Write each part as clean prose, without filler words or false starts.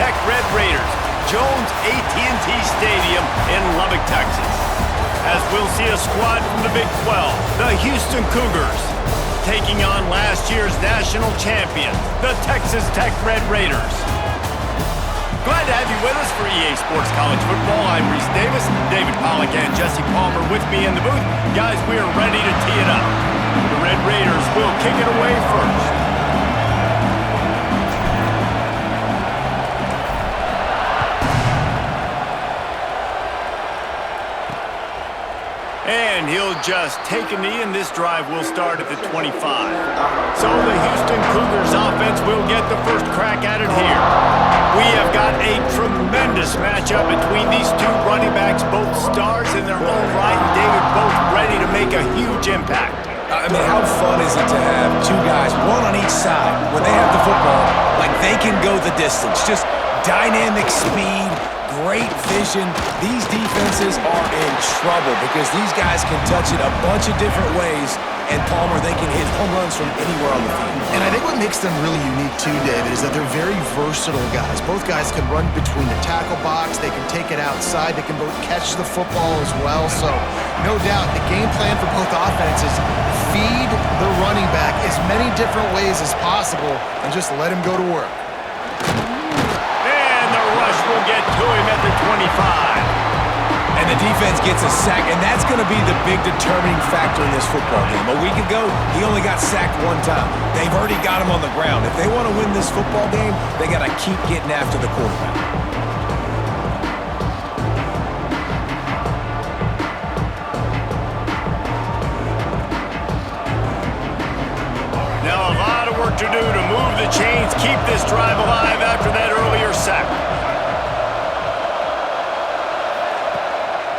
Tech Red Raiders, Jones AT&T Stadium in Lubbock, Texas. As we'll see a squad from the Big 12, the Houston Cougars, taking on last year's national champion, the Texas Tech Red Raiders. Glad to have you with us for EA Sports College Football. I'm Reese Davis, David Pollack, and Jesse Palmer with me in the booth. Guys, we are ready to tee it up. The Red Raiders will kick it away first. And he'll just take a knee, and this drive will start at the 25. So the Houston Cougars offense will get the first crack at it here. We have got a tremendous matchup between these two running backs, both stars in their own right, and David, both ready to make a huge impact. I mean, how fun is it to have two guys, one on each side, when they have the football, like they can go the distance. Just dynamic speed, great vision. These defenses are in trouble because these guys can touch it a bunch of different ways, and Palmer, they can hit home runs from anywhere on the field. And I think what makes them really unique too, David, is that they're very versatile guys. Both guys can run between the tackle box, they can take it outside, they can both catch the football as well. So, no doubt, the game plan for both offenses, feed the running back as many different ways as possible and just let him go to work. And the rush will get to him at the 25. And the defense gets a sack, and that's going to be the big determining factor in this football game. A week ago, he only got sacked one time. They've already got him on the ground. If they want to win this football game, they got to keep getting after the quarterback. Now a lot of work to do to move the chains, keep this drive alive after that earlier sack.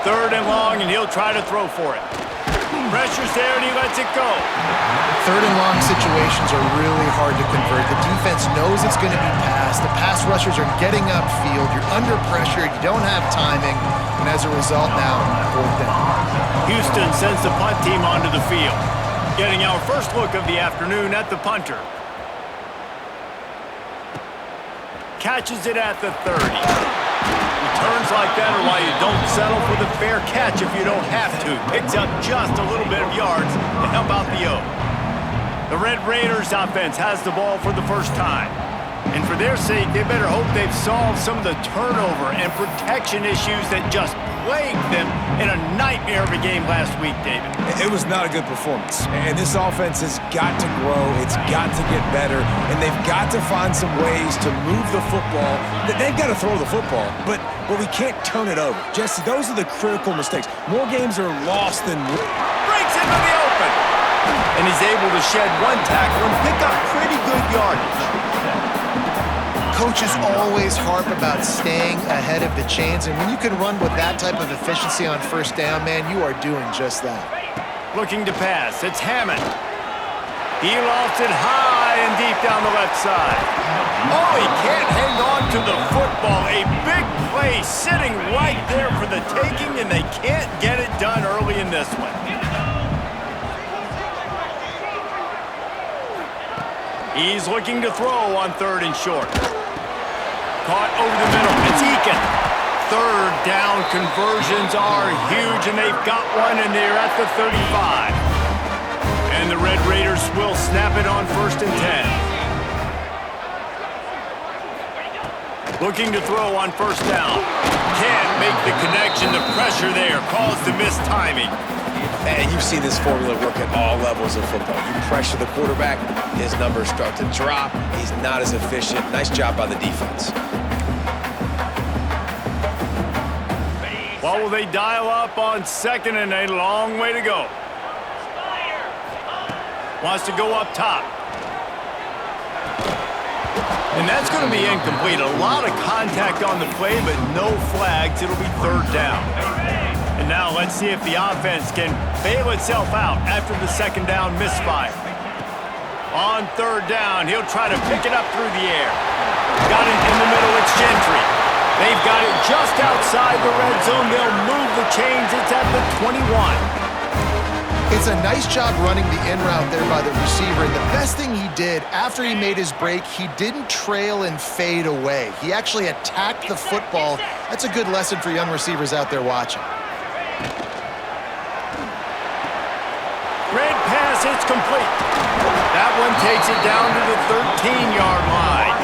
Third and long, and he'll try to throw for it. Pressure's there, and he lets it go. Third and long situations are really hard to convert. The defense knows it's going to be passed. The pass rushers are getting upfield. You're under pressure. You don't have timing. And as a result now, fourth down. Houston sends the punt team onto the field. Getting our first look of the afternoon at the punter. Catches it at the 30. Returns like that are why you don't settle for the fair catch if you don't have to. Picks up just a little bit of yards to help out the O. The Red Raiders offense has the ball for the first time. And for their sake, they better hope they've solved some of the turnover and protection issues that just plagued them in a nightmare of a game last week, David. It was not a good performance. And this offense has got to grow. It's got to get better. And they've got to find some ways to move the football. They've got to throw the football, but we can't turn it over. Jesse, those are the critical mistakes. More games are lost than won. Breaks into the open. And he's able to shed one tackle and pick up pretty good yardage. Coaches always harp about staying ahead of the chains, and when you can run with that type of efficiency on first down, man, you are doing just that. Looking to pass, it's Hammond. He lofts it high and deep down the left side. Oh, he can't hang on to the football. A big play sitting right there for the taking, and they can't get it done early in this one. He's looking to throw on third and short. Caught over the middle. It's Eakin. Third down conversions are huge, and they've got one, and they're at the 35. And the Red Raiders will snap it on first and 10. Looking to throw on first down. Can't make the connection. The pressure there caused the missed timing. And you've seen this formula work at all levels of football. You pressure the quarterback, his numbers start to drop. He's not as efficient. Nice job by the defense. Well, will they dial up on second and a long way to go? Wants to go up top. And that's going to be incomplete. A lot of contact on the play, but no flags. It'll be third down. And now let's see if the offense can bail itself out after the second down misfire. On third down, he'll try to pick it up through the air. Got it in the middle, it's Gentry. They've got it just outside the red zone. They'll move the chains. It's at the 21. It's a nice job running the in route there by the receiver, and the best thing he did after he made his break, he didn't trail and fade away. He actually attacked the football. That's a good lesson for young receivers out there watching. Great pass, it's complete. That one takes it down to the 13-yard line.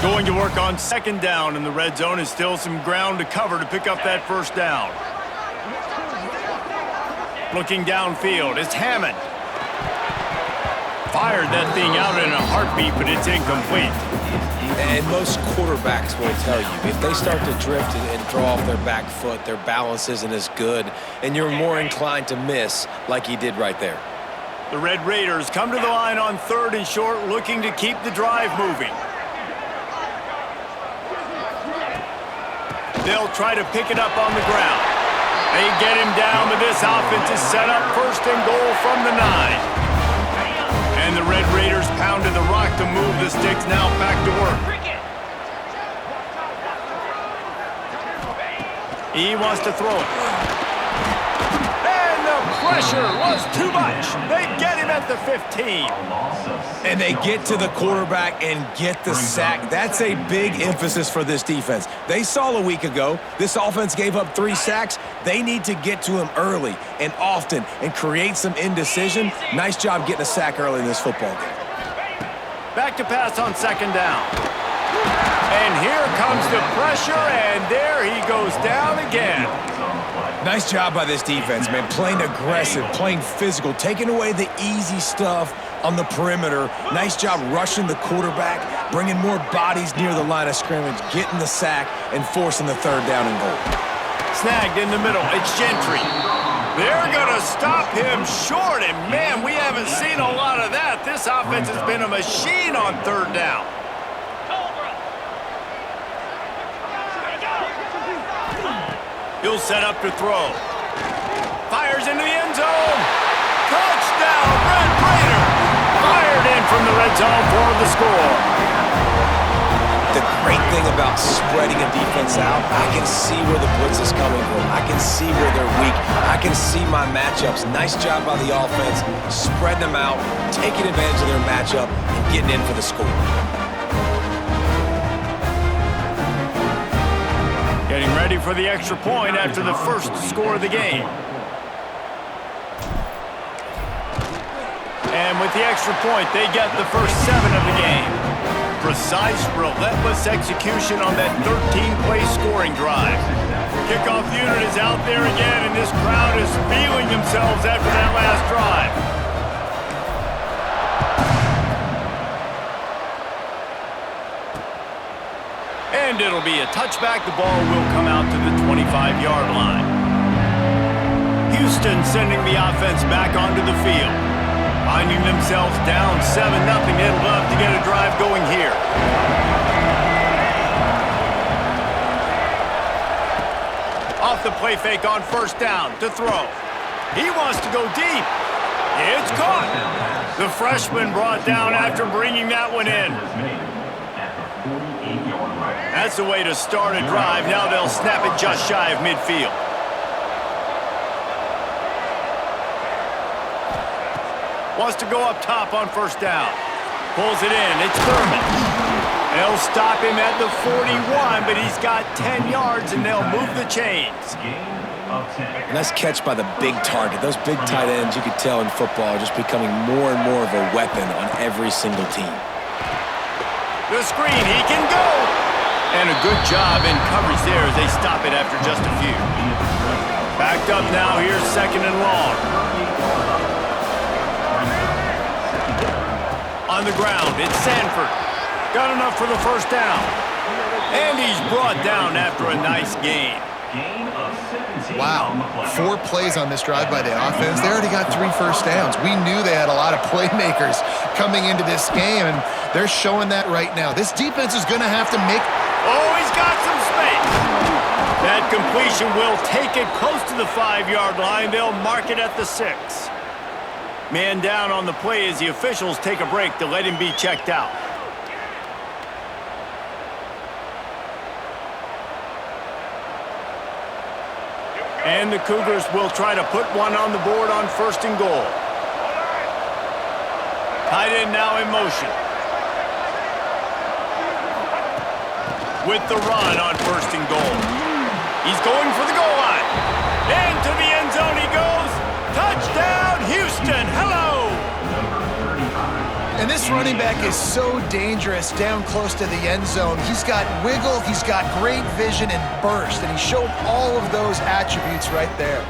Going to work on second down in the red zone. Is still some ground to cover to pick up that first down. Looking downfield, it's Hammond. Fired that thing out in a heartbeat, but it's incomplete. And most quarterbacks will tell you, if they start to drift and throw off their back foot, their balance isn't as good, and you're more inclined to miss like he did right there. The Red Raiders come to the line on 3rd and short, looking to keep the drive moving. They'll try to pick it up on the ground. They get him down, but this offense is set up 1st and goal from the 9. And the Red Raiders pounded the rock to move the sticks, now back to work. He wants to throw it. And the pressure was too much. They get him at the 15. And they get to the quarterback and get the sack. That's a big emphasis for this defense. They saw a week ago, this offense gave up 3 sacks. They need to get to him early and often and create some indecision. Nice job getting a sack early in this football game. Back to pass on 2nd down. And here comes the pressure, and there he goes down again. Nice job by this defense, man. Playing aggressive, playing physical, taking away the easy stuff on the perimeter. Nice job rushing the quarterback, bringing more bodies near the line of scrimmage, getting the sack, and forcing the 3rd down and goal. Snagged in the middle. It's Gentry. They're going to stop him short, and man, we haven't seen a lot of that. This offense has been a machine on 3rd down. He'll set up to throw. Fires into the end zone. Touchdown, Red Raider. Fired in from the red zone for the score. The great thing about spreading a defense out, I can see where the blitz is coming from. I can see where they're weak. I can see my matchups. Nice job by the offense, spreading them out, taking advantage of their matchup, and getting in for the score. Getting ready for the extra point after the first score of the game. And with the extra point, they get the first 7 of the game. Precise, relentless execution on that 13-play scoring drive. Kickoff unit is out there again, and this crowd is feeling themselves after that last drive. And it'll be a touchback. The ball will come out to the 25-yard line. Houston sending the offense back onto the field. Finding themselves down 7-0. They'd love to get a drive going here. Off the play fake on 1st down to throw. He wants to go deep. It's caught. The freshman brought down after bringing that one in. That's the way to start a drive. Now they'll snap it just shy of midfield. Wants to go up top on 1st down. Pulls it in. It's Thurman. They'll stop him at the 41, but he's got 10 yards, and they'll move the chains. Nice catch by the big target. Those big tight ends, you could tell in football, are just becoming more and more of a weapon on every single team. The screen, he can go. And a good job in coverage there as they stop it after just a few. Backed up now, here's 2nd and long. On the ground, it's Sanford. Got enough for the 1st down. And he's brought down after a nice gain. Wow, 4 plays on this drive by the offense. They already got 3 first downs. We knew they had a lot of playmakers coming into this game, and they're showing that right now. This defense is going to have to make... Oh, he's got some space. That completion will take it close to the 5-yard line. They'll mark it at the 6. Man down on the play as the officials take a break to let him be checked out. And the Cougars will try to put one on the board on 1st and goal. Tight end now in motion. With the run on 1st and goal. He's going for the goal line. Into the end zone he goes. Touchdown, Houston. Hello. And this running back is so dangerous down close to the end zone. He's got wiggle, he's got great vision and burst, and he showed all of those attributes right there.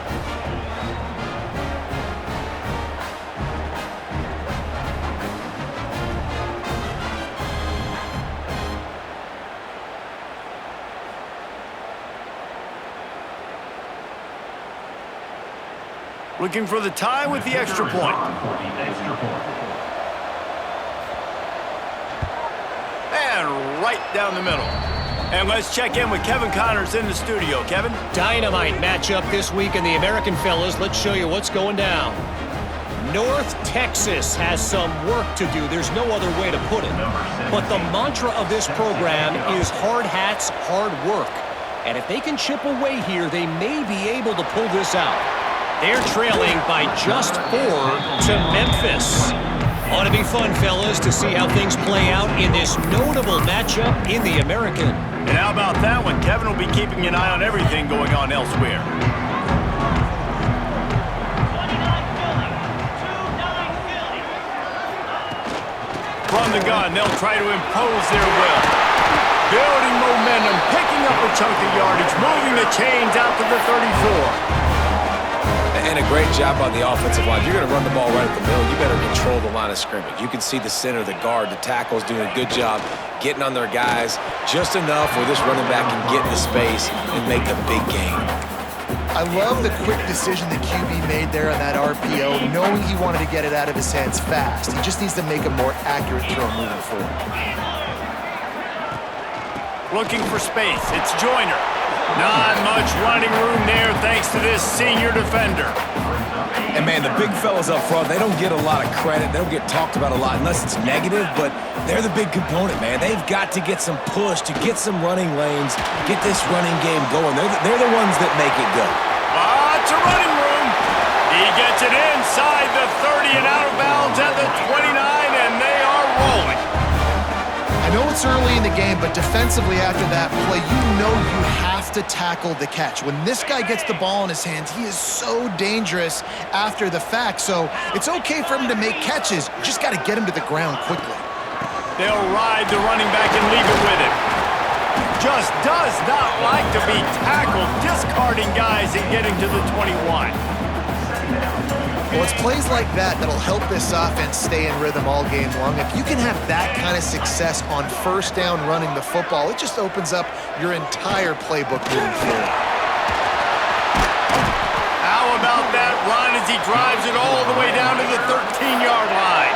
Looking for the tie with the extra point. And right down the middle. And let's check in with Kevin Connors in the studio. Kevin? Dynamite matchup this week in the American, fellas. Let's show you what's going down. North Texas has some work to do. There's no other way to put it. But the mantra of this program is hard hats, hard work. And if they can chip away here, they may be able to pull this out. They're trailing by just 4 to Memphis. Ought to be fun, fellas, to see how things play out in this notable matchup in the American. And how about that one? Kevin will be keeping an eye on everything going on elsewhere. From the gun, they'll try to impose their will. Building momentum, picking up a chunk of yardage, moving the chains out to the 34. And a great job on the offensive line. If you're going to run the ball right at the middle, you better control the line of scrimmage. You can see the center, the guard, the tackles doing a good job getting on their guys just enough where this running back can get into space and make a big gain. I love the quick decision the QB made there on that RPO, knowing he wanted to get it out of his hands fast. He just needs to make a more accurate throw moving forward. Looking for space. It's Joyner. Not much running room there thanks to this senior defender. And, man, the big fellas up front, they don't get a lot of credit. They don't get talked about a lot unless it's negative, but they're the big component, man. They've got to get some push, to get some running lanes, get this running game going. They're the ones that make it go. Lots of running room. He gets it inside the 30 and out of bounds at the 29, and they are rolling. I know it's early in the game, but defensively after that play, you know you have to tackle the catch. When this guy gets the ball in his hands, he is so dangerous after the fact. So it's okay for him to make catches. You just got to get him to the ground quickly. They'll ride the running back and leave it with him. Just does not like to be tackled, discarding guys and getting to the 21. Well, it's plays like that that'll help this offense stay in rhythm all game long. If you can have that kind of success on 1st down running the football, it just opens up your entire playbook moving forward. How about that run as he drives it all the way down to the 13-yard line?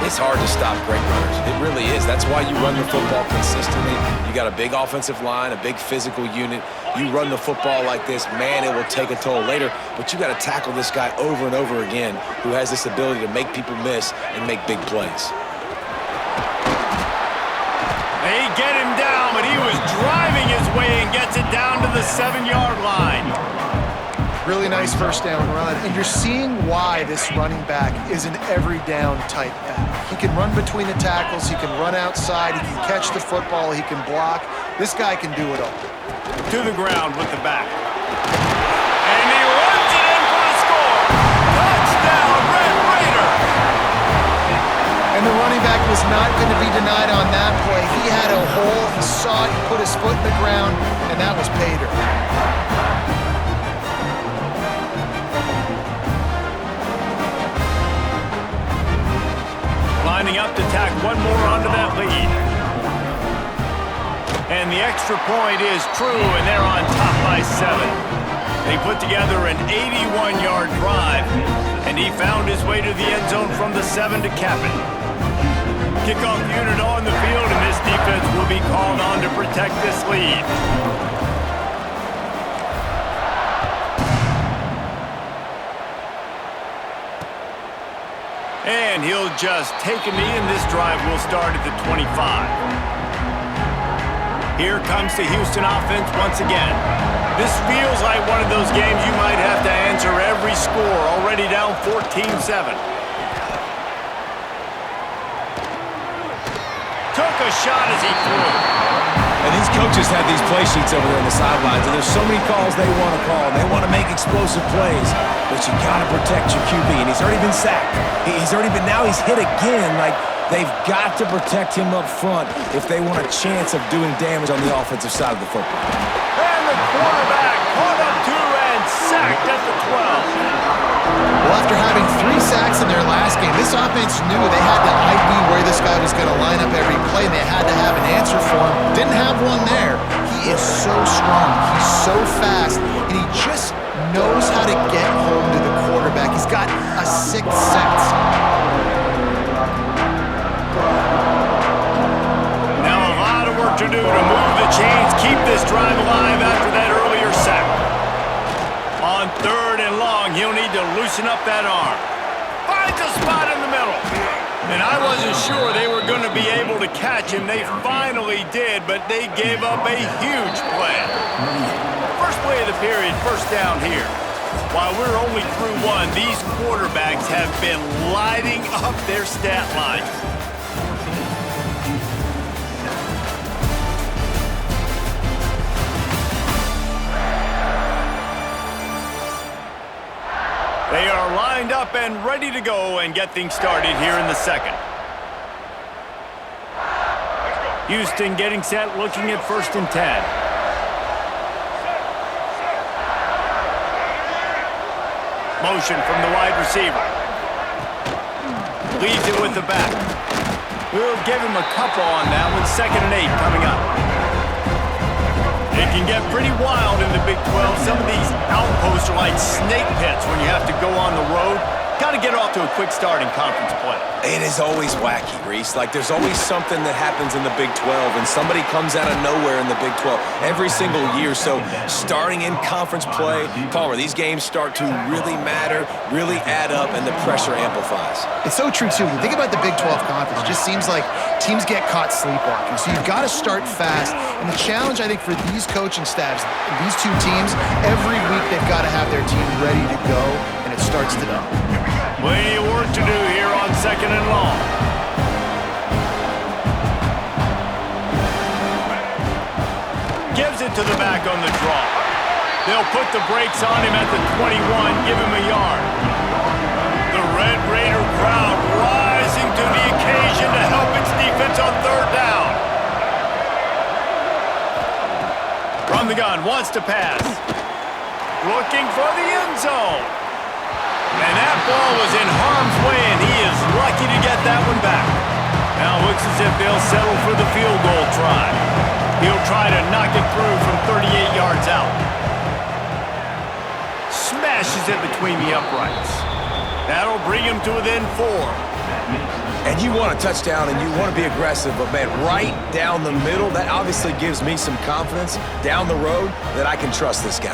It's hard to stop great runners. It really is. That's why you run the football consistently. You got a big offensive line, a big physical unit. You run the football like this, man, it will take a toll later. But you got to tackle this guy over and over again who has this ability to make people miss and make big plays. They get him down, but he was driving his way and gets it down to the 7-yard line. Really nice 1st down run, and you're seeing why this running back is an every down type back. He can run between the tackles, he can run outside, he can catch the football, he can block. This guy can do it all. To the ground with the back. And he runs it in for the score. Touchdown, Red Raider. And the running back was not going to be denied on that play. He had a hole, he saw it, he put his foot in the ground, and that was pay dirt. Lining up to tack one more onto that lead. And the extra point is true, and they're on top by 7. They put together an 81-yard drive, and he found his way to the end zone from the 7 to cap it. Kickoff unit on the field, and this defense will be called on to protect this lead. And he'll just take a knee, and this drive will start at the 25. Here comes the Houston offense once again. This feels like one of those games you might have to answer every score, already down 14-7. Took a shot as he threw. And these coaches have these play sheets over there on the sidelines, and there's so many calls they want to call, and they want to make explosive plays, but you got to protect your QB, and he's already been sacked. Now he's hit again. Like, they've got to protect him up front if they want a chance of doing damage on the offensive side of the football. And the quarterback caught up to and sacked at the 12. Well, after having 3 sacks in their last game, this offense knew they had to ID where this guy was going to line up every play, and they had to have an answer for him. Didn't have one there. He is so strong. He's so fast, and he just knows how to get home to the quarterback. He's got a 6th sense. Now a lot of work to do to move the chains, keep this drive alive after that earlier sack. On 3rd and long, he'll need to loosen up that arm. Finds a spot in the middle. And I wasn't sure they were going to be able to catch him. They finally did, but they gave up a huge play. First play of the period, first down here. While we're only through one, these quarterbacks have been lighting up their stat lines. They are lined up and ready to go and get things started here in the second. Houston getting set, looking at 1st and 10. Motion from the wide receiver. Leads it with the back. We'll give him a couple on that one. 2nd and 8 coming up. It can get pretty wild in the Big 12. Some of these outposts are like snake pits when you have to go on the road. Got to get off to a quick start in conference play. It is always wacky, Reese. Like, there's always something that happens in the Big 12, and somebody comes out of nowhere in the Big 12 every single year. So starting in conference play, Palmer, these games start to really matter, really add up, and the pressure amplifies. It's so true, too. You think about the Big 12 conference, it just seems like teams get caught sleepwalking. So you've got to start fast. And the challenge, I think, for these coaching staffs, these two teams, every week they've got to have their team ready to go, and it starts today. Plenty of work to do here on 2nd and long. Gives it to the back on the draw. They'll put the brakes on him at the 21, give him a yard. The Red Raider crowd rising to the occasion to help its defense on 3rd down. From the gun, wants to pass. Looking for the end zone. And that ball was in harm's way, and he is lucky to get that one back. Now it looks as if they'll settle for the field goal try. He'll try to knock it through from 38 yards out. Smashes it between the uprights. That'll bring him to within 4. And you want a touchdown, and you want to be aggressive, but, man, right down the middle, that obviously gives me some confidence down the road that I can trust this guy.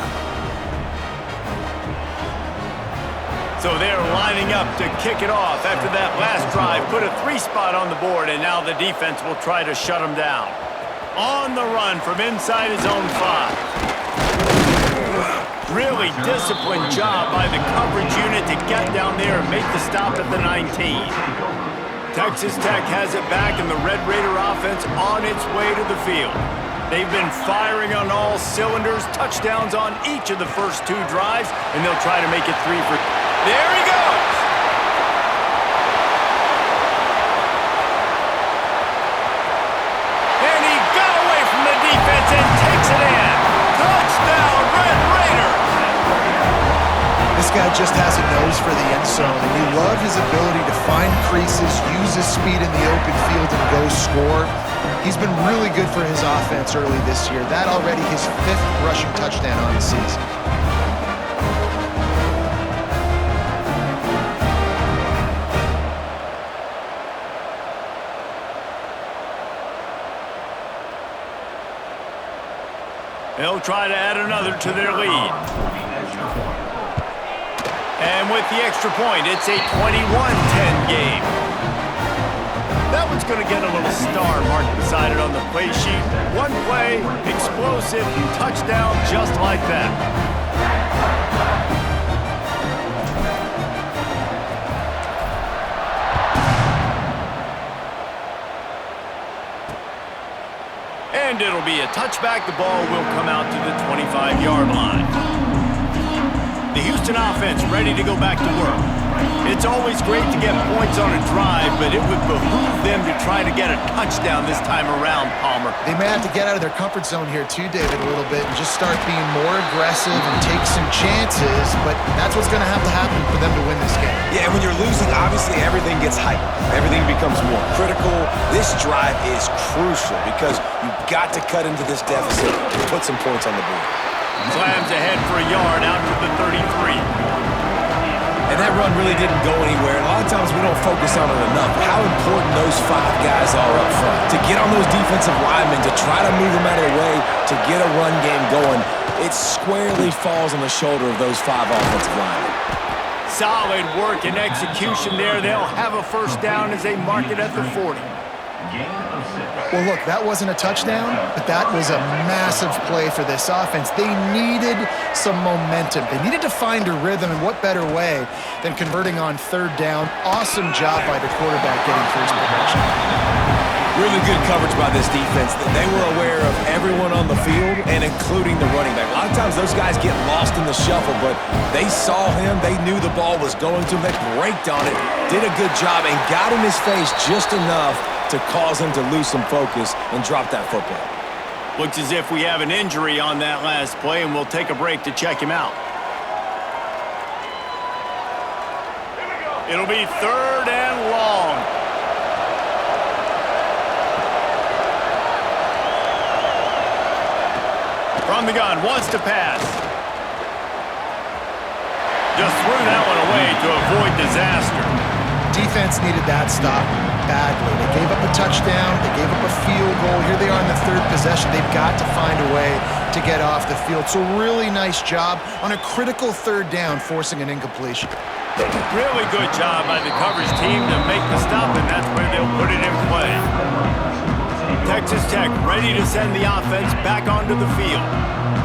So they're lining up to kick it off after that last drive. Put a 3 spot on the board, and now the defense will try to shut him down. On the run from inside his own 5. Really disciplined job by the coverage unit to get down there and make the stop at the 19. Texas Tech has it back, and the Red Raider offense on its way to the field. They've been firing on all cylinders, touchdowns on each of the first 2 drives, and they'll try to make it 3 for... There he goes! And he got away from the defense and takes it in. Touchdown, Red Raider! This guy just has a nose for the end zone, and you love his ability to find creases, use his speed in the open field, and go score. He's been really good for his offense early this year. That already his 5th rushing touchdown on the season. They'll try to add another to their lead. And with the extra point, it's a 21-10 game. That one's going to get a little star mark beside it on the play sheet. One play, explosive, touchdown just like that. And it'll be a touchback. The ball will come out to the 25-yard line. The Houston offense ready to go back to work. It's always great to get points on a drive, but it would behoove them to try to get a touchdown this time around, Palmer. They may have to get out of their comfort zone here too, David, a little bit and just start being more aggressive and take some chances, but that's what's going to happen for them to win this game. Yeah, and when you're losing, obviously everything gets hyped. Everything becomes more critical. This drive is crucial because you've got to cut into this deficit and put some points on the board. Slams ahead for a yard out to the 33. And that run really didn't go anywhere. And a lot of times we don't focus on it enough. How important those 5 guys are up front. To get on those defensive linemen, to try to move them out of the way, to get a run game going, it squarely falls on the shoulder of those 5 offensive linemen. Solid work and execution there. They'll have a first down as they mark it at the 40. Well, look, that wasn't a touchdown, but that was a massive play for this offense. They needed some momentum. They needed to find a rhythm, and what better way than converting on third down. Awesome job by the quarterback getting first possession. Really good coverage by this defense. They were aware of everyone on the field, and including the running back. A lot of times those guys get lost in the shuffle, but they saw him. They knew the ball was going to him. They braked on it, did a good job, and got in his face just enough to cause him to lose some focus and drop that football. Looks as if we have an injury on that last play, and we'll take a break to check him out. It'll be third and long. From the gun, wants to pass. Just threw that one away to avoid disaster. Defense needed that stop badly. They gave up a touchdown. They gave up a field goal. Here they are in the third possession. They've got to find a way to get off the field. So really nice job on a critical third down, forcing an incompletion. Really good job by the coverage team to make the stop, and that's where they'll put it in play. Texas Tech ready to send the offense back onto the field.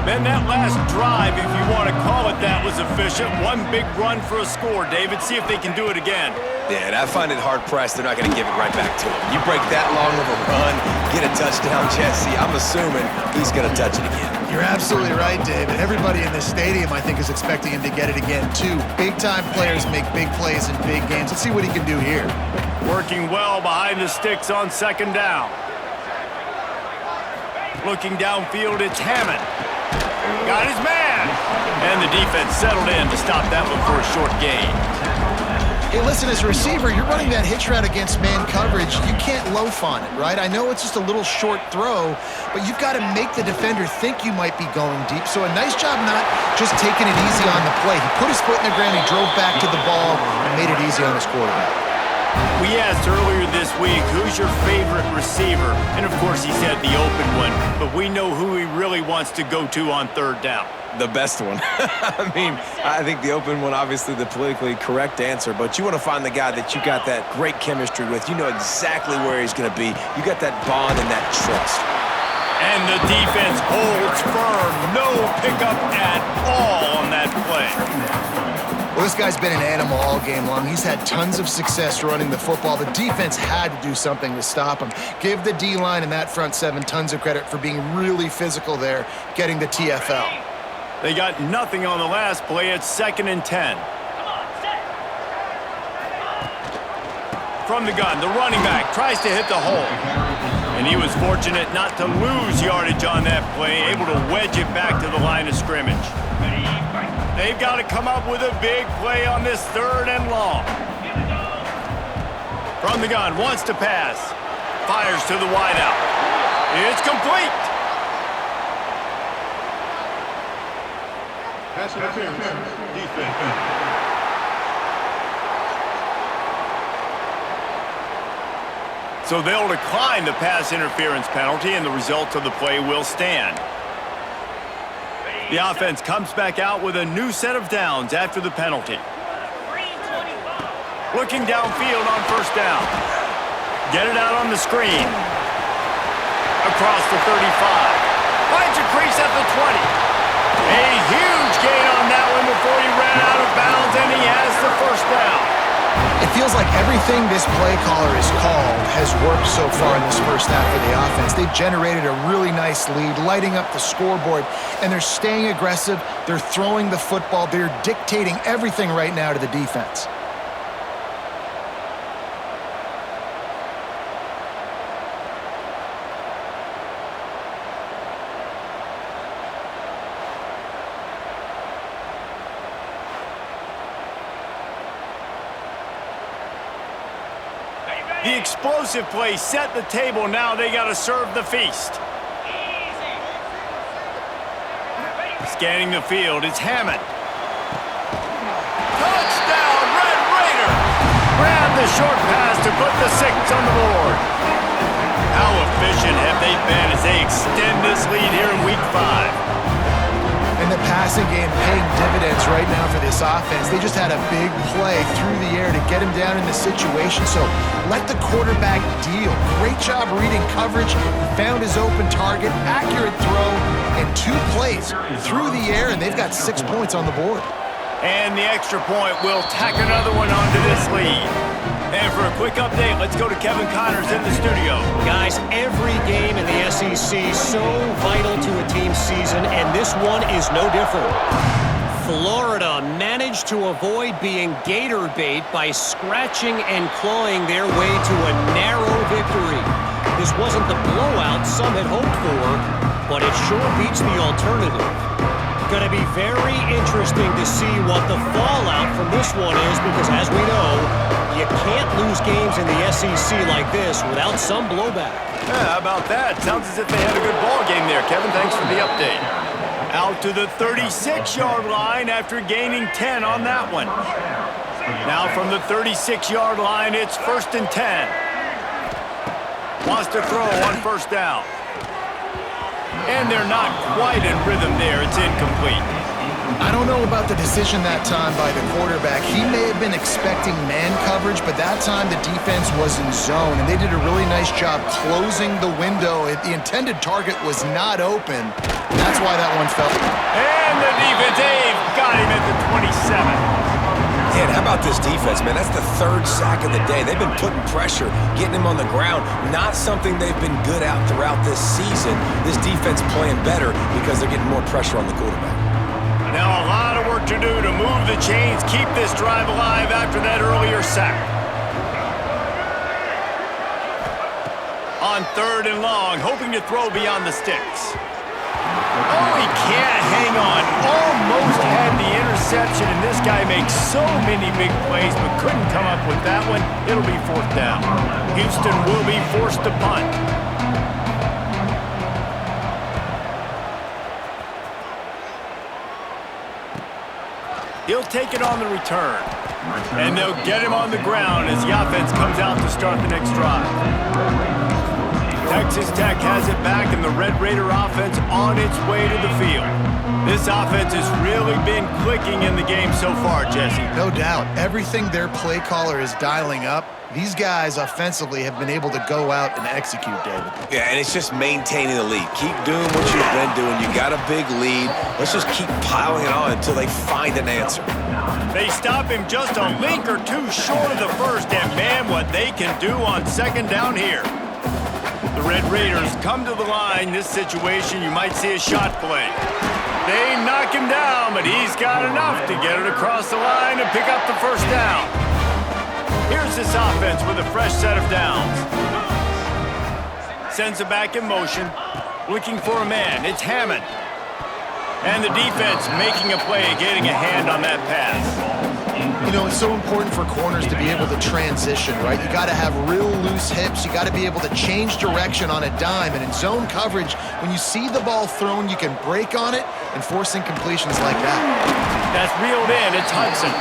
Man, that last drive, if you want to call it that, was efficient. One big run for a score, David. See if they can do it again. Yeah, and I find it hard-pressed they're not going to give it right back to him. You break that long of a run, get a touchdown, Jesse, I'm assuming he's going to touch it again. You're absolutely right, David. Everybody in this stadium, I think, is expecting him to get it again, too. Big-time players make big plays in big games. Let's see what he can do here. Working well behind the sticks on second down. Looking downfield, it's Hammond. Got his man. And the defense settled in to stop that one for a short gain. Hey, listen, as a receiver, you're running that hitch route against man coverage. You can't loaf on it, right? I know it's just a little short throw, but you've got to make the defender think you might be going deep. So a nice job not just taking it easy on the play. He put his foot in the ground, he drove back to the ball, and made it easy on his quarterback. We asked earlier this week, who's your favorite receiver? And of course he said the open one, but we know who he really wants to go to on third down. The best one. I mean, I think the open one, obviously the politically correct answer, but you want to find the guy that you got that great chemistry with. You know exactly where he's going to be. You got that bond and that trust. And the defense holds firm. No pickup at all on that play. Well, this guy's been an animal all game long. He's had tons of success running the football. The defense had to do something to stop him. Give the D-line and that front seven tons of credit for being really physical there, getting the TFL. They got nothing on the last play. It's 2nd and 10. From the gun, the running back tries to hit the hole. And he was fortunate not to lose yardage on that play, able to wedge it back to the line of scrimmage. They've got to come up with a big play on this third and long. From the gun, wants to pass. Fires to the wideout. It's complete. Pass interference. Defense. So they'll decline the pass interference penalty, and the result of the play will stand. The offense comes back out with a new set of downs after the penalty. Looking downfield on first down. Get it out on the screen. Across the 35. Finds a crease at the 20. A huge gain on that one before he ran out of bounds, and he has the first down. It feels like everything this play caller has called has worked so far in this first half of the offense. They've generated a really nice lead, lighting up the scoreboard, and they're staying aggressive. They're throwing the football. They're dictating everything right now to the defense. The explosive play set the table. Now they got to serve the feast. Scanning the field, it's Hammond. Touchdown, Red Raider! Grab the short pass to put the 6 on the board. How efficient have they been as they extend this lead here in Week 5? And the passing game paying dividends right now for this offense. They just had a big play through the air to get him down in the situation. So let the quarterback deal. Great job reading coverage. Found his open target. Accurate throw. And 2 plays through the air, and they've got 6 points on the board. And the extra point will tack another one onto this lead. And for a quick update, let's go to Kevin Connors in the studio. Guys, every game in the SEC is so vital to a team's season, and this one is no different. Florida managed to avoid being gator bait by scratching and clawing their way to a narrow victory. This wasn't the blowout some had hoped for, but it sure beats the alternative. Going to be very interesting to see what the fallout from this one is, because as we know, you can't lose games in the SEC like this without some blowback. Yeah, how about that? Sounds as if they had a good ball game there. Kevin, thanks for the update. Out to the 36-yard line after gaining 10 on that one. Now from the 36-yard line, it's 1st and 10. Wants to throw on first down. And they're not quite in rhythm there. It's incomplete. I don't know about the decision that time by the quarterback. He may have been expecting man coverage, but that time the defense was in zone, and they did a really nice job closing the window. The intended target was not open. That's why that one fell. And the defense, Dave, got him at the 27. Man, how about this defense, man? That's the 3rd sack of the day. They've been putting pressure, getting him on the ground. Not something they've been good at throughout this season. This defense playing better because they're getting more pressure on the quarterback. Now a lot of work to do to move the chains, keep this drive alive after that earlier sack. On 3rd and long, hoping to throw beyond the sticks. Oh, he can't hang on. Almost had the interception, and this guy makes so many big plays, but couldn't come up with that one. It'll be 4th down. Houston will be forced to punt. He'll take it on the return. And they'll get him on the ground as the offense comes out to start the next drive. Texas Tech has it back, and the Red Raider offense on its way to the field. This offense has really been clicking in the game so far, Jesse. No doubt. Everything their play caller is dialing up, these guys offensively have been able to go out and execute, David. Yeah, and it's just maintaining the lead. Keep doing what you've been doing. You got a big lead. Let's just keep piling it on until they find an answer. They stop him just a link or two short of the first, and man, what they can do on 2nd down here. The Red Raiders come to the line. This situation, you might see a shot play. They knock him down, but he's got enough to get it across the line and pick up the first down. Here's this offense with a fresh set of downs. Sends it back in motion, looking for a man. It's Hammond. And the defense making a play, getting a hand on that pass. You know, it's so important for corners to be able to transition, right? You got to have real loose hips. You got to be able to change direction on a dime. And in zone coverage, when you see the ball thrown, you can break on it and force incompletions like that. That's reeled in. It's Hudson.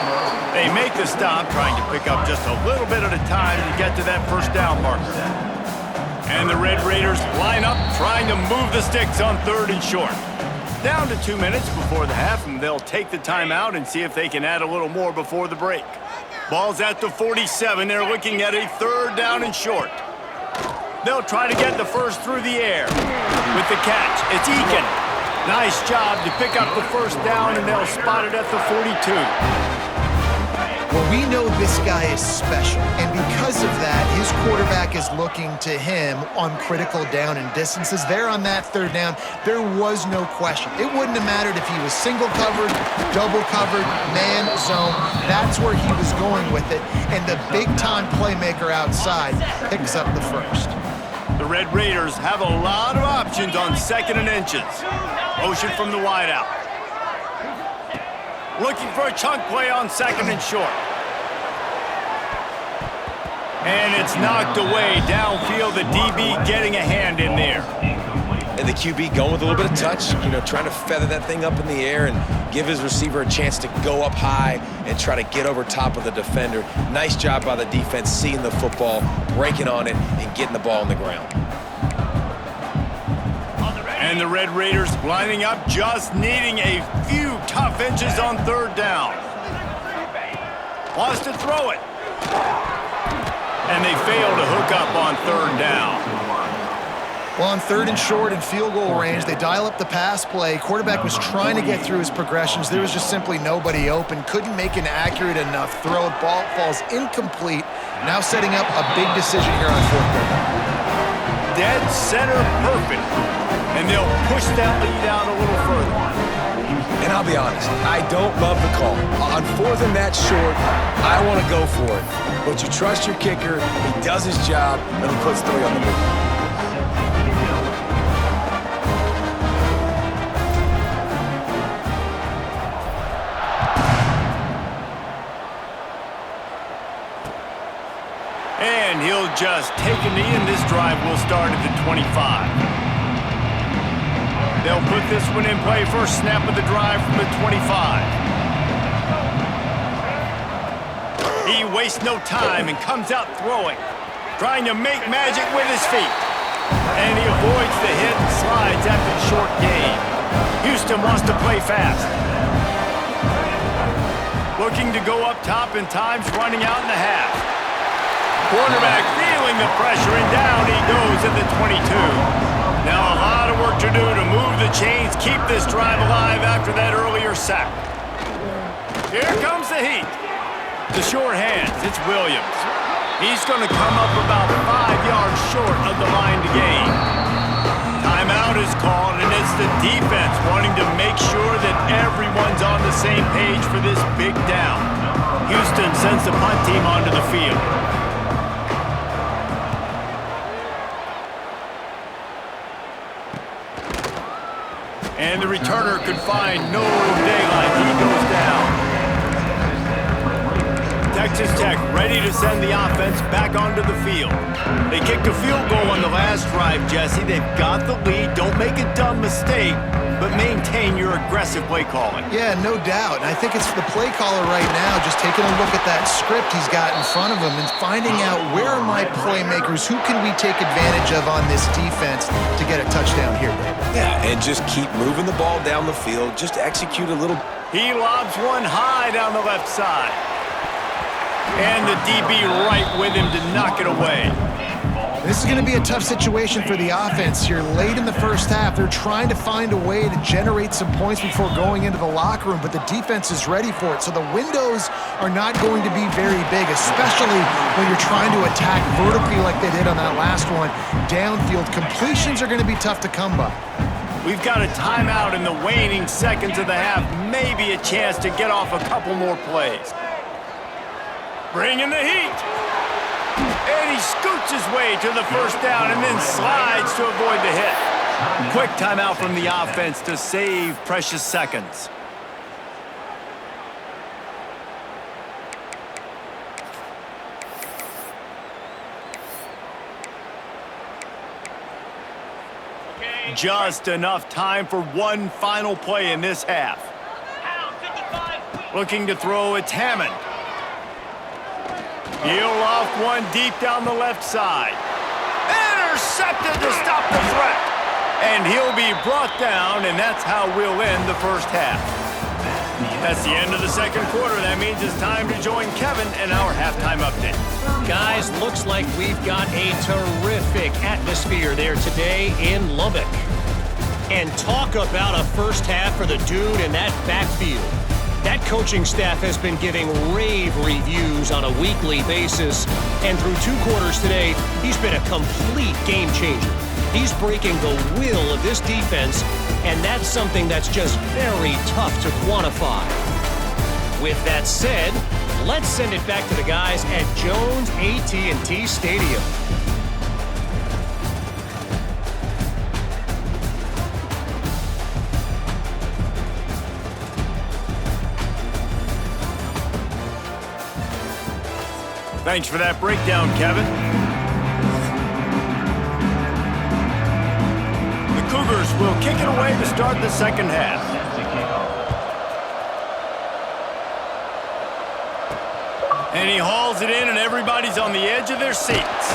They make the stop, trying to pick up just a little bit at a time to get to that first down marker. And the Red Raiders line up, trying to move the sticks on 3rd and short. down to 2 minutes before the half, and they'll take the timeout and see if they can add a little more before the break. Ball's at the 47. They're looking at a 3rd down and short. They'll try to get the first through the air. With the catch, it's Eakin. Nice job to pick up the first down, and they'll spot it at the 42. Well, we know this guy is special, and because of that, his quarterback is looking to him on critical down and distances. There on that 3rd down, there was no question. It wouldn't have mattered if he was single covered, double covered, man zone. That's where he was going with it, and the big-time playmaker outside picks up the first. The Red Raiders have a lot of options on 2nd and inches. Motion from the wideout. Looking for a chunk play on 2nd and short. And it's knocked away downfield. The DB getting a hand in there. And the QB going with a little bit of touch, trying to feather that thing up in the air and give his receiver a chance to go up high and try to get over top of the defender. Nice job by the defense, seeing the football, breaking on it, and getting the ball on the ground. And the Red Raiders lining up, just needing a few tough inches on 3rd down. Wants to throw it. And they fail to hook up on 3rd down. Well, on 3rd and short and field goal range, they dial up the pass play. Quarterback was trying to get through his progressions. There was just simply nobody open. Couldn't make an accurate enough throw. Ball falls incomplete. Now setting up a big decision here on 4th down. Dead center perfect. And they'll push that lead out a little further. And I'll be honest, I don't love the call. On 4th and that short, I want to go for it. But you trust your kicker, he does his job, and he puts 3 on the board. And he'll just take a knee, and this drive will start at the 25. They'll put this one in play. First snap of the drive from the 25. He wastes no time and comes out throwing, trying to make magic with his feet. And he avoids the hit and slides after the short gain. Houston wants to play fast. Looking to go up top, and time's running out in the half. Quarterback feeling the pressure, and down he goes at the 22. Now a lot of work to do to move the chains, keep this drive alive after that earlier sack. Here comes the heat. The short hands, it's Williams. He's going to come up about 5 yards short of the line to gain. Timeout is called, and it's the defense wanting to make sure that everyone's on the same page for this big down. Houston sends the punt team onto the field. And the returner could find no daylight. He goes down. Texas Tech ready to send the offense back onto the field. They kicked a field goal on the last drive, Jesse. They've got the lead. Don't make a dumb mistake, but maintain your aggressive play calling. Yeah, no doubt. And I think it's the play caller right now just taking a look at that script he's got in front of him and finding out where are my playmakers, who can we take advantage of on this defense to get a touchdown here, baby. Yeah, and just keep moving the ball down the field. Just execute a little. He lobs one high down the left side. And the DB right with him to knock it away. This is going to be a tough situation for the offense here. Late in the first half, they're trying to find a way to generate some points before going into the locker room, but the defense is ready for it. So the windows are not going to be very big, especially when you're trying to attack vertically like they did on that last one. Downfield completions are going to be tough to come by. We've got a timeout in the waning seconds of the half. Maybe a chance to get off a couple more plays. Bringing the heat. And he scoots his way to the first down and then slides to avoid the hit. Quick timeout from the offense to save precious seconds. Just enough time for one final play in this half. Looking to throw, it's Hammond. He'll off one deep down the left side. Intercepted to stop the threat. And he'll be brought down, and that's how we'll end the first half. That's the end of the second quarter. That means it's time to join Kevin in our halftime update. Guys, looks like we've got a terrific atmosphere there today in Lubbock. And talk about a first half for the dude in that backfield. That coaching staff has been giving rave reviews on a weekly basis. And through 2 quarters today, he's been a complete game changer. He's breaking the will of this defense, and that's something that's just very tough to quantify. With that said, let's send it back to the guys at Jones AT&T Stadium. Thanks for that breakdown, Kevin. The Cougars will kick it away to start the second half. And he hauls it in, and everybody's on the edge of their seats.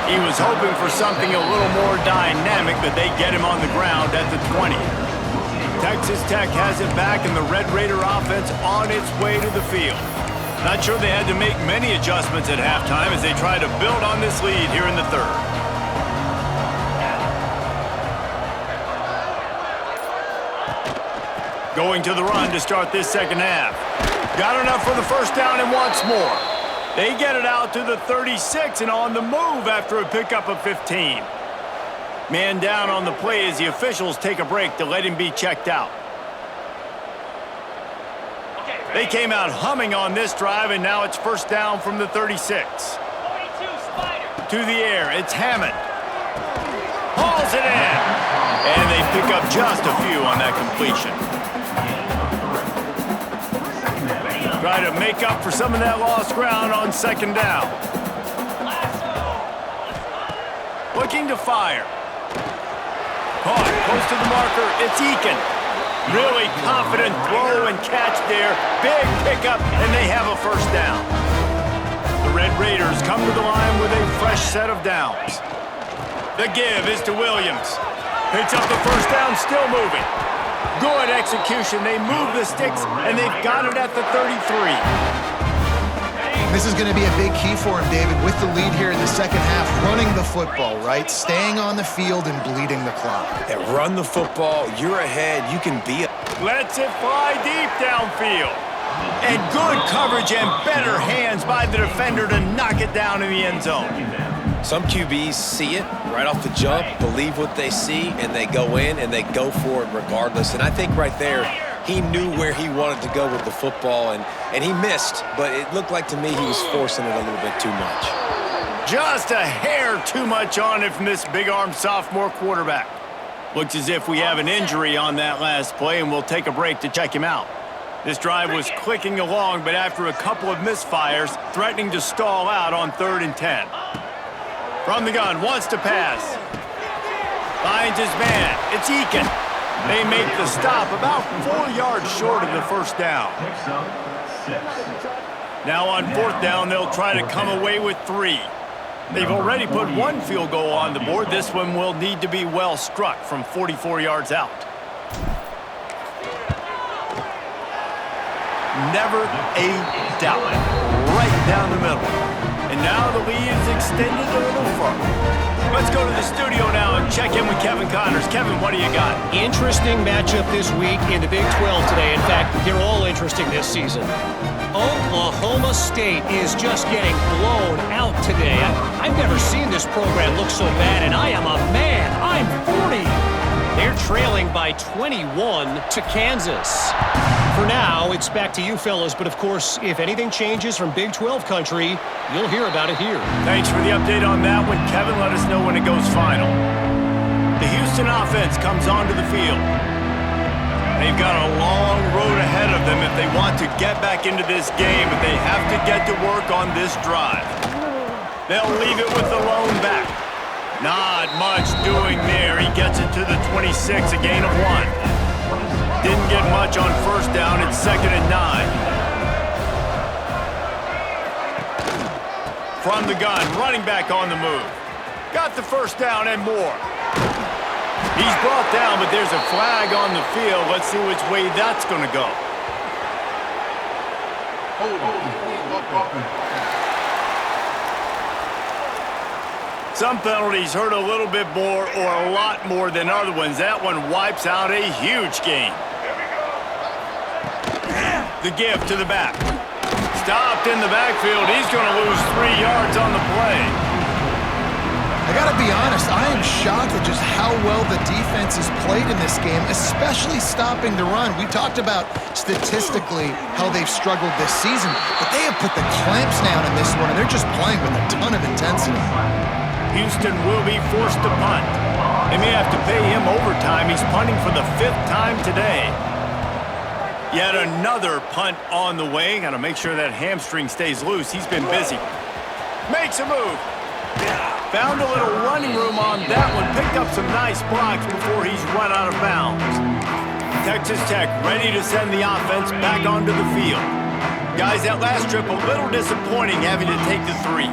He was hoping for something a little more dynamic, but they get him on the ground at the 20. Texas Tech has it back, and the Red Raider offense on its way to the field. Not sure they had to make many adjustments at halftime as they try to build on this lead here in the third. Going to the run to start this second half. Got enough for the first down and wants more. They get it out to the 36 and on the move after a pickup of 15. Man down on the play as the officials take a break to let him be checked out. They came out humming on this drive, and now it's first down from the 36. To the air, it's Hammond. Hauls it in. And they pick up just a few on that completion. Try to make up for some of that lost ground on second down. Looking to fire. Caught, close to the marker, it's Eakin. Really confident throw and catch there. Big pickup, and they have a first down. The Red Raiders come to the line with a fresh set of downs. The give is to Williams. Picks up the first down, still moving. Good execution. They move the sticks, and they've got it at the 33. This is going to be a big key for him, David, with the lead here in the second half, running the football, right? Staying on the field and bleeding the clock. Yeah, run the football. You're ahead. You can be Lets it fly deep downfield. And good coverage and better hands by the defender to knock it down in the end zone. Some QBs see it right off the jump, believe what they see, and they go in and they go for it regardless. And I think right there, he knew where he wanted to go with the football, and he missed, but it looked like to me he was forcing it a little bit too much. Just a hair too much on it from this big-armed sophomore quarterback. Looks as if we have an injury on that last play, and we'll take a break to check him out. This drive was clicking along, but after a couple of misfires, threatening to stall out on 3rd and 10. From the gun, wants to pass. Finds his man. It's Eakin. They make the stop about 4 yards short of the first down. Now on 4th down, they'll try to come away with 3. They've already put 1 field goal on the board. This one will need to be well struck from 44 yards out. Never a doubt. Right down the middle. And now the lead is extended a little further. Let's go to the studio now and check in with Kevin Connors. Kevin, what do you got? Interesting matchup this week in the Big 12 today. In fact, they're all interesting this season. Oklahoma State is just getting blown out today. I've never seen this program look so bad, and I am a man. I'm 40. They're trailing by 21 to Kansas. For now, it's back to you fellas, but of course, if anything changes from Big 12 country, you'll hear about it here. Thanks for the update on that one, Kevin. Let us know when it goes final. The Houston offense comes onto the field. They've got a long road ahead of them if they want to get back into this game, but they have to get to work on this drive. They'll leave it with the lone back. Not much doing there. He gets it to the 26, a gain of 1. Didn't get much on first down. It's 2nd and 9. From the gun, running back on the move. Got the first down and more. He's brought down, but there's a flag on the field. Let's see which way that's going to go. Some penalties hurt a little bit more or a lot more than other ones. That one wipes out a huge game. The give to the back. Stopped in the backfield. He's going to lose 3 yards on the play. I gotta be honest, I am shocked at just how well the defense has played in this game, especially stopping the run. We talked about statistically how they've struggled this season, but they have put the clamps down in this one, and they're just playing with a ton of intensity. Houston will be forced to punt. They may have to pay him overtime. He's punting for the 5th time today. Yet another punt on the way. Got to make sure that hamstring stays loose. He's been busy. Makes a move. Found a little running room on that one. Picked up some nice blocks before he's run out of bounds. Texas Tech ready to send the offense back onto the field. Guys, that last trip a little disappointing having to take the 3.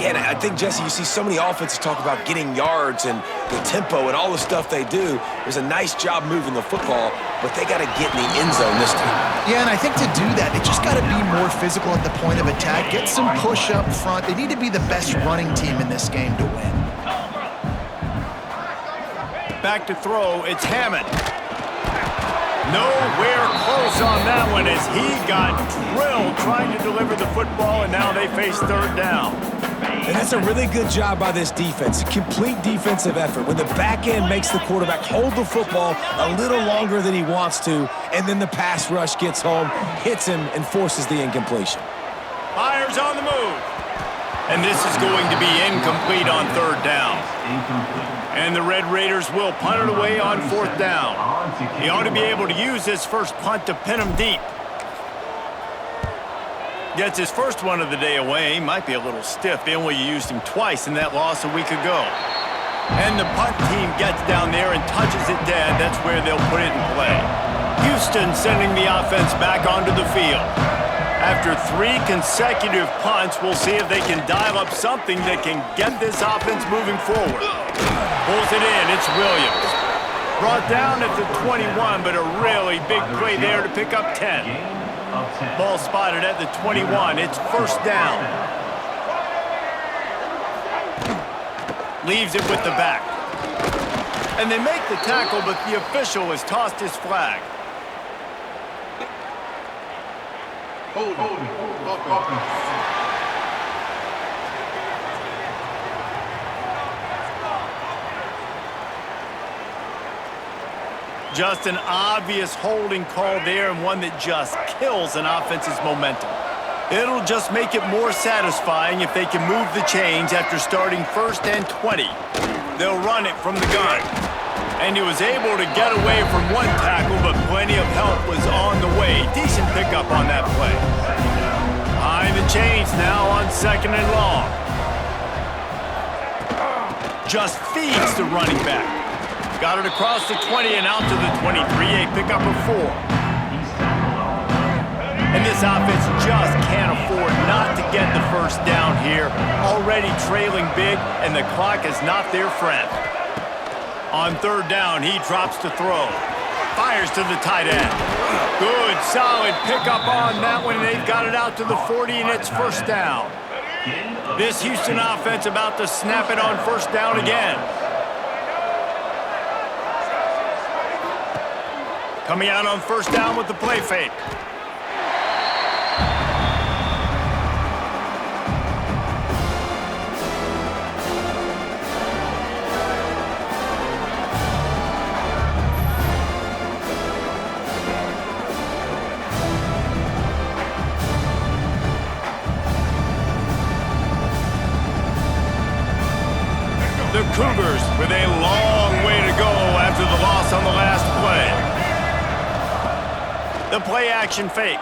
Yeah, and I think, Jesse, you see so many offenses talk about getting yards and the tempo and all the stuff they do. It was a nice job moving the football, but they got to get in the end zone this time. Yeah, and I think to do that, they just got to be more physical at the point of attack, get some push up front. They need to be the best running team in this game to win. Back to throw, it's Hammond. Nowhere close on that one as he got drilled trying to deliver the football, and now they face 3rd down. And that's a really good job by this defense, a complete defensive effort. When the back end makes the quarterback hold the football a little longer than he wants to, and then the pass rush gets home, hits him, and forces the incompletion. Fires on the move. And this is going to be incomplete on 3rd down. And the Red Raiders will punt it away on 4th down. He ought to be able to use this first punt to pin him deep. Gets his first one of the day away. He might be a little stiff. They only used him twice in that loss a week ago. And the punt team gets down there and touches it dead. That's where they'll put it in play. Houston sending the offense back onto the field. After 3 consecutive punts, we'll see if they can dial up something that can get this offense moving forward. Pulls it in. It's Williams. Brought down at the 21, but a really big play there to pick up 10. Ball spotted at the 21. It's 1st down. Leaves it with the back. And they make the tackle, but the official has tossed his flag. Just an obvious holding call there, and one that just kills an offense's momentum. It'll just make it more satisfying if they can move the chains after starting 1st and 20. They'll run it from the gun. And he was able to get away from one tackle, but plenty of help was on the way. Decent pickup on that play. Behind the chains now on 2nd and long. Just feeds the running back. Got it across the 20 and out to the 23, a pickup of 4. And this offense just can't afford not to get the 1st down here. Already trailing big, and the clock is not their friend. On 3rd down, he drops to throw. Fires to the tight end. Good, solid pickup on that one, and they've got it out to the 40, and it's 1st down. This Houston offense about to snap it on 1st down again. Coming out on 1st down with the play fake. The Cougars with a long way to go after the loss on the last play. The play action fake.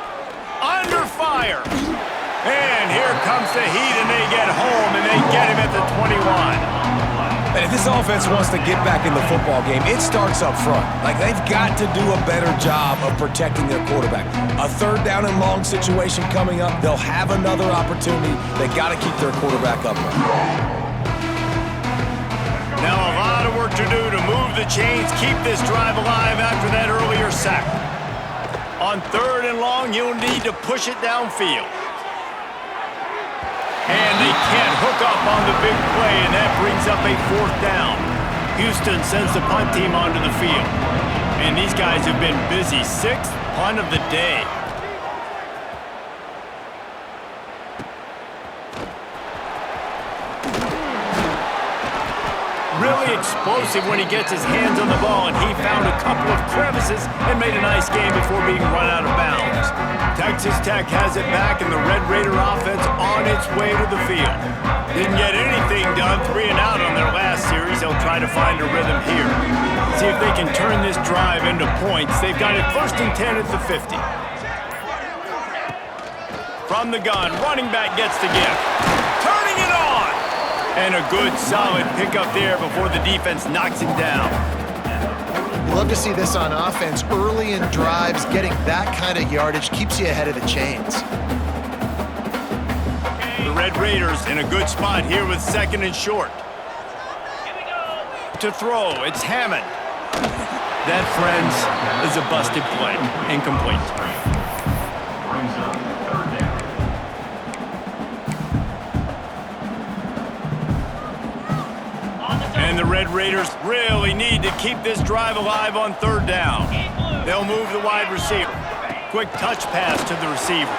Under fire. And here comes the heat, and they get home, and they get him at the 21. And if this offense wants to get back in the football game, it starts up front. Like, they've got to do a better job of protecting their quarterback. A 3rd down and long situation coming up. They'll have another opportunity. They got to keep their quarterback upright. Now a lot of work to do to move the chains, keep this drive alive after that earlier sack. On 3rd and long, you'll need to push it downfield. And they can't hook up on the big play, and that brings up a 4th down. Houston sends the punt team onto the field. And these guys have been busy. 6th punt of the day. Really explosive when he gets his hands on the ball, and he found a couple of crevices and made a nice game before being run out of bounds. Texas Tech has it back, and the Red Raider offense on its way to the field. Didn't get anything done, 3 and out on their last series. They'll try to find a rhythm here. See if they can turn this drive into points. They've got it 1st and 10 at the 50. From the gun, running back gets the gift. Turning it on! And a good, solid pickup there before the defense knocks him down. You love to see this on offense. Early in drives, getting that kind of yardage keeps you ahead of the chains. The Red Raiders in a good spot here with 2nd and short. To throw, it's Hammond. That, friends, is a busted play. Incomplete. And the Red Raiders really need to keep this drive alive on 3rd down. They'll move the wide receiver. Quick touch pass to the receiver.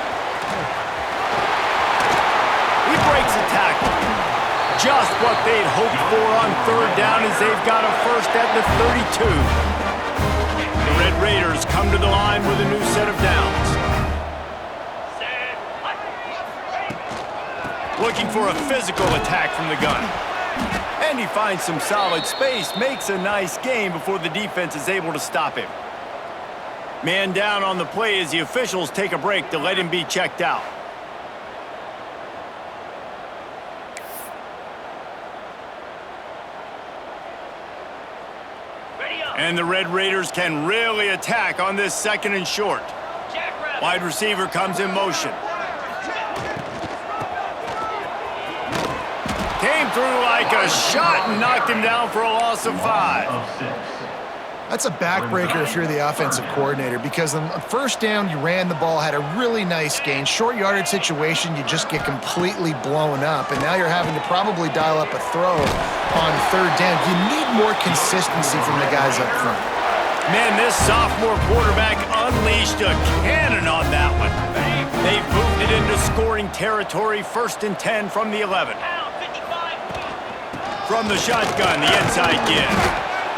He breaks a tackle. Just what they'd hoped for on 3rd down as they've got a 1st at the 32. The Red Raiders come to the line with a new set of downs. Looking for a physical attack from the gun. And he finds some solid space, makes a nice game before the defense is able to stop him. Man down on the play as the officials take a break to let him be checked out. And the Red Raiders can really attack on this 2nd and short. Wide receiver comes in motion. Came through like a shot and knocked him down for a loss of 5. That's a backbreaker if you're the offensive coordinator, because on 1st down, you ran the ball, had a really nice gain. Short yardage situation, you just get completely blown up, and now you're having to probably dial up a throw on 3rd down. You need more consistency from the guys up front. Man, this sophomore quarterback unleashed a cannon on that one. They've moved it into scoring territory, 1st and 10 from the 11. From the shotgun, the inside give.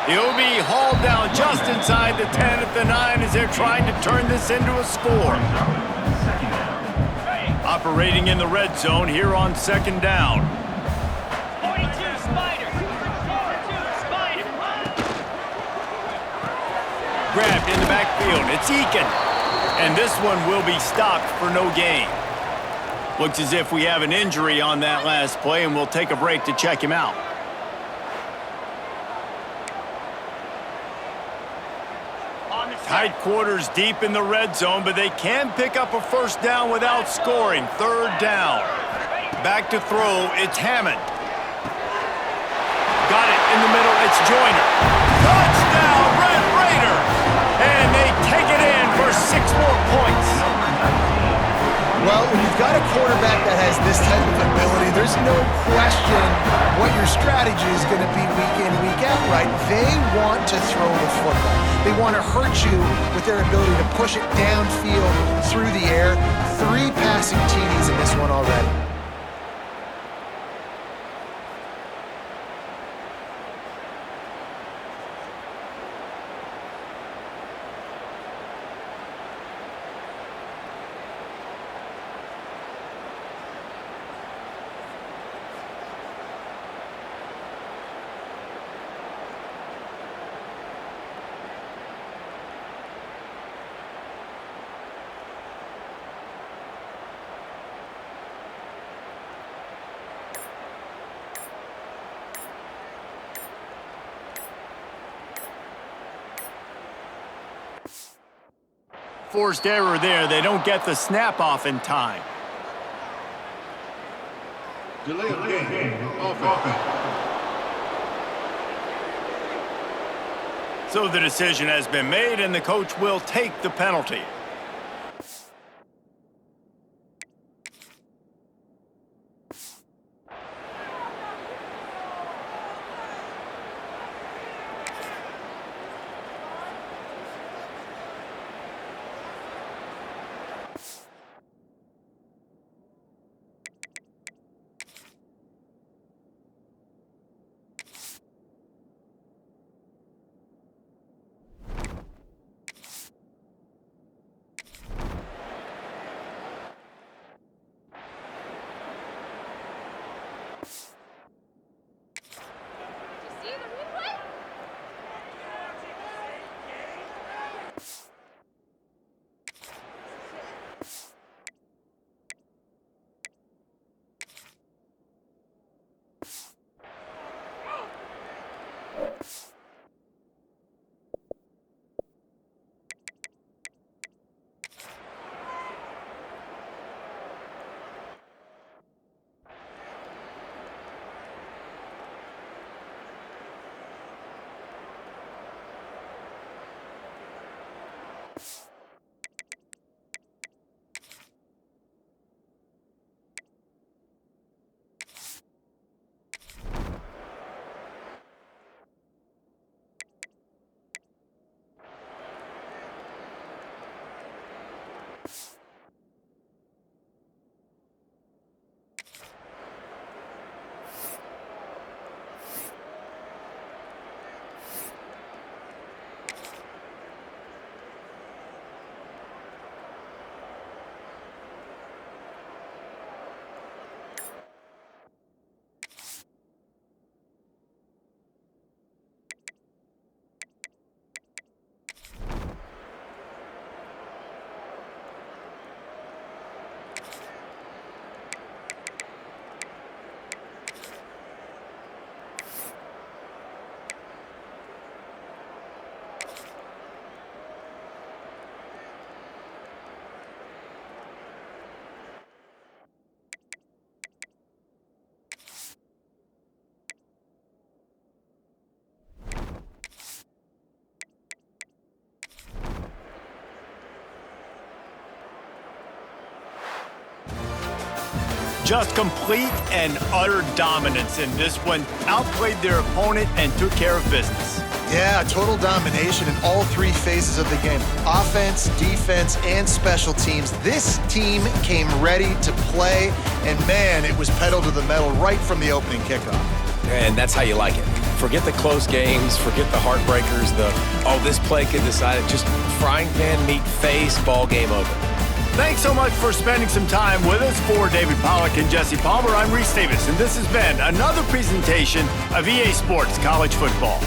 He'll be hauled down just inside the 10 at the 9 as they're trying to turn this into a score. Operating in the red zone here on 2nd down. 42 Spider. 42 Spider. Grabbed in the backfield. It's Eakin. And this one will be stopped for no gain. Looks as if we have an injury on that last play, and we'll take a break to check him out. Tight quarters deep in the red zone, but they can pick up a 1st down without scoring. 3rd down. Back to throw, it's Hammond. Got it in the middle, it's Joyner. Touchdown, Red Raider! And they take it in for 6 more points. Well, when you've got a quarterback that has this type of ability, there's no question what your strategy is going to be week in, week out, right? They want to throw the football. They want to hurt you with their ability to push it downfield through the air. 3 passing TDs in this one already. Forced error there. They don't get the snap off in time. Delay of game. Offense. So the decision has been made, and the coach will take the penalty. Just complete and utter dominance in this one. Outplayed their opponent and took care of business. Yeah, total domination in all three phases of the game. Offense, defense, and special teams. This team came ready to play, and man, it was pedal to the metal right from the opening kickoff. And that's how you like it. Forget the close games, forget the heartbreakers, this play could decide it. Just frying pan, meat face, ball game over. Thanks so much for spending some time with us. For David Pollack and Jesse Palmer, I'm Reese Davis, and this has been another presentation of EA Sports College Football.